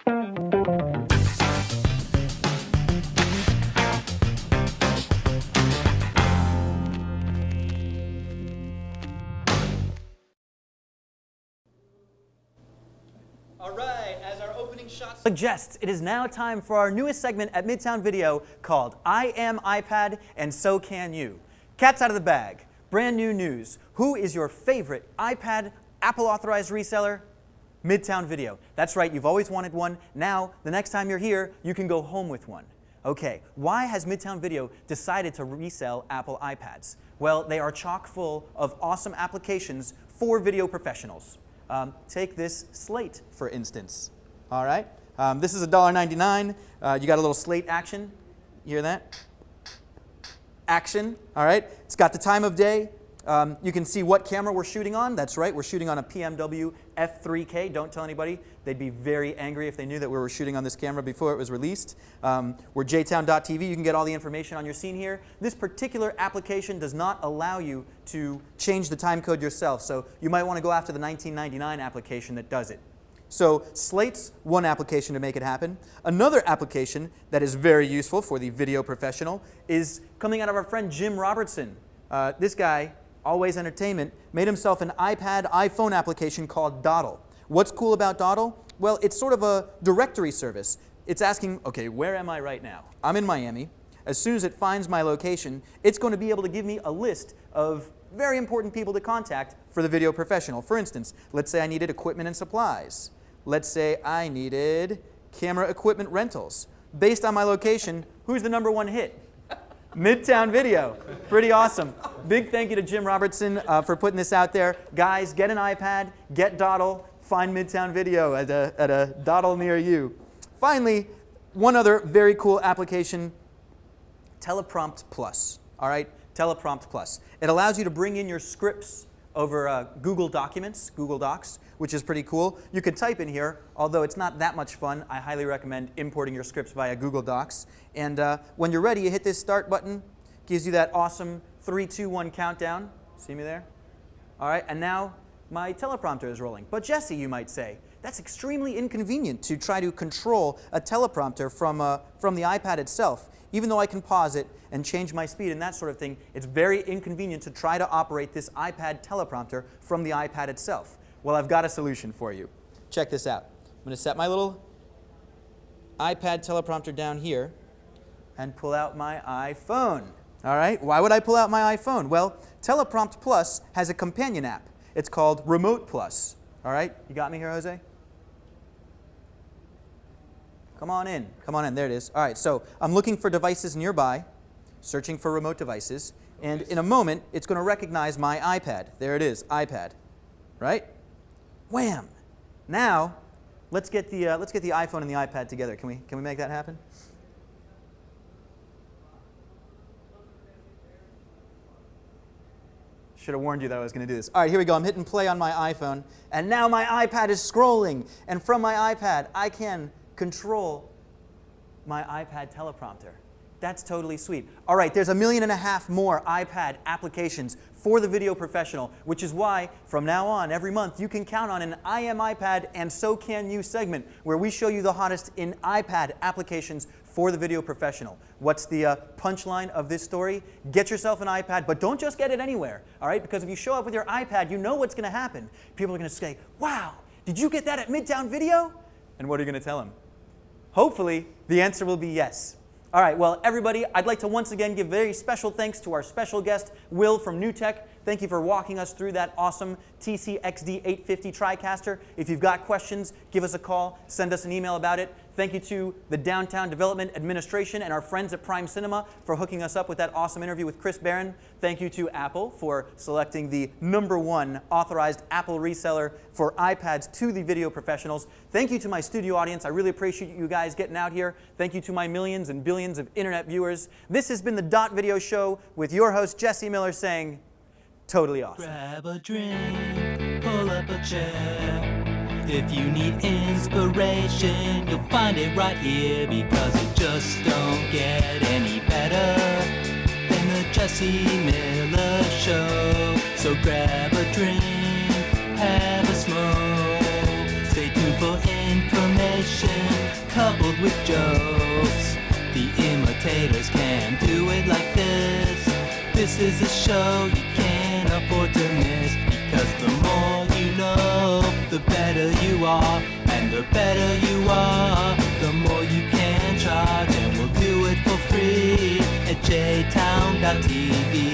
All right, as our opening shot suggests, it is now time for our newest segment at Midtown Video called I Am iPad and So Can You. Cat's out of the bag. Brand new news. Who is your favorite iPad Apple authorized reseller? Midtown Video. That's right, you've always wanted one. Now, the next time you're here, you can go home with one. Okay, why has Midtown Video decided to resell Apple iPads? Well, they are chock full of awesome applications for video professionals. Take this slate, for instance. All right, this is $1.99. You got a little slate action. You hear that? Action. All right, it's got the time of day. You can see what camera we're shooting on. That's right, we're shooting on a PMW F3K. Don't tell anybody. They'd be very angry if they knew that we were shooting on this camera before it was released. We're jtown.tv. You can get all the information on your scene here. This particular application does not allow you to change the time code yourself, so you might want to go after the 1999 application that does it. So Slate's one application to make it happen. Another application that is very useful for the video professional is coming out of our friend Jim Robertson. This guy, Always Entertainment, made himself an iPad, iPhone application called Dawdle. What's cool about Dawdle? Well, it's sort of a directory service. It's asking, okay, where am I right now? I'm in Miami. As soon as it finds my location, it's going to be able to give me a list of very important people to contact for the video professional. For instance, let's say I needed equipment and supplies. Let's say I needed camera equipment rentals. Based on my location, who's the #1 hit? Midtown Video. Pretty awesome. Big thank you to Jim Robertson for putting this out there. Guys, get an iPad, get Dawdle, find Midtown Video at a Dawdle near you. Finally, one other very cool application, Teleprompt Plus. All right, Teleprompt Plus. It allows you to bring in your scripts over Google Documents, Google Docs, which is pretty cool. You can type in here, although it's not that much fun. I highly recommend importing your scripts via Google Docs. And when you're ready, you hit this start button. Gives you that awesome 3, 2, 1 countdown. See me there? All right, and now my teleprompter is rolling. But Jesse, you might say, that's extremely inconvenient to try to control a teleprompter from the iPad itself. Even though I can pause it and change my speed and that sort of thing, it's very inconvenient to try to operate this iPad teleprompter from the iPad itself. Well, I've got a solution for you. Check this out. I'm going to set my little iPad teleprompter down here and pull out my iPhone. All right, why would I pull out my iPhone? Well, Teleprompt Plus has a companion app. It's called Remote Plus. All right, you got me here, Jose? Come on in. Come on in. There it is. All right, so I'm looking for devices nearby, searching for remote devices, and in a moment, it's going to recognize my iPad. There it is, iPad. Right? Wham! Now, let's get the iPhone and the iPad together. Can we make that happen? Should have warned you that I was going to do this. All right, here we go. I'm hitting play on my iPhone, and now my iPad is scrolling. And from my iPad, I can control my iPad teleprompter. That's totally sweet. All right, there's 1.5 million more iPad applications for the video professional, which is why from now on, every month, you can count on an I Am iPad and So Can You segment where we show you the hottest in iPad applications for the video professional. What's the punchline of this story? Get yourself an iPad, but don't just get it anywhere, all right? Because if you show up with your iPad, you know what's going to happen. People are going to say, wow, did you get that at Midtown Video? And what are you going to tell them? Hopefully, the answer will be yes. All right, well, everybody, I'd like to once again give very special thanks to our special guest, Will from NewTek. Thank you for walking us through that awesome TC-XD850 TriCaster. If you've got questions, give us a call, send us an email about it. Thank you to the Downtown Development Administration and our friends at Prime Cinema for hooking us up with that awesome interview with Chris Barron. Thank you to Apple for selecting the #1 authorized Apple reseller for iPads to the video professionals. Thank you to my studio audience. I really appreciate you guys getting out here. Thank you to my millions and billions of internet viewers. This has been the Dot Video Show with your host, Jesse Miller, saying, totally awesome. Grab a drink, pull up a chair. If you need inspiration, you'll find it right here, because it just don't get any better than the Jesse Miller Show. So grab a drink, have a smoke, stay tuned for information. with jokes. The imitators can't do it like this. This is a show you can't afford to miss, because the more you know, the better you are. And the better you are, the more you can charge. And we'll do it for free at jtown.tv.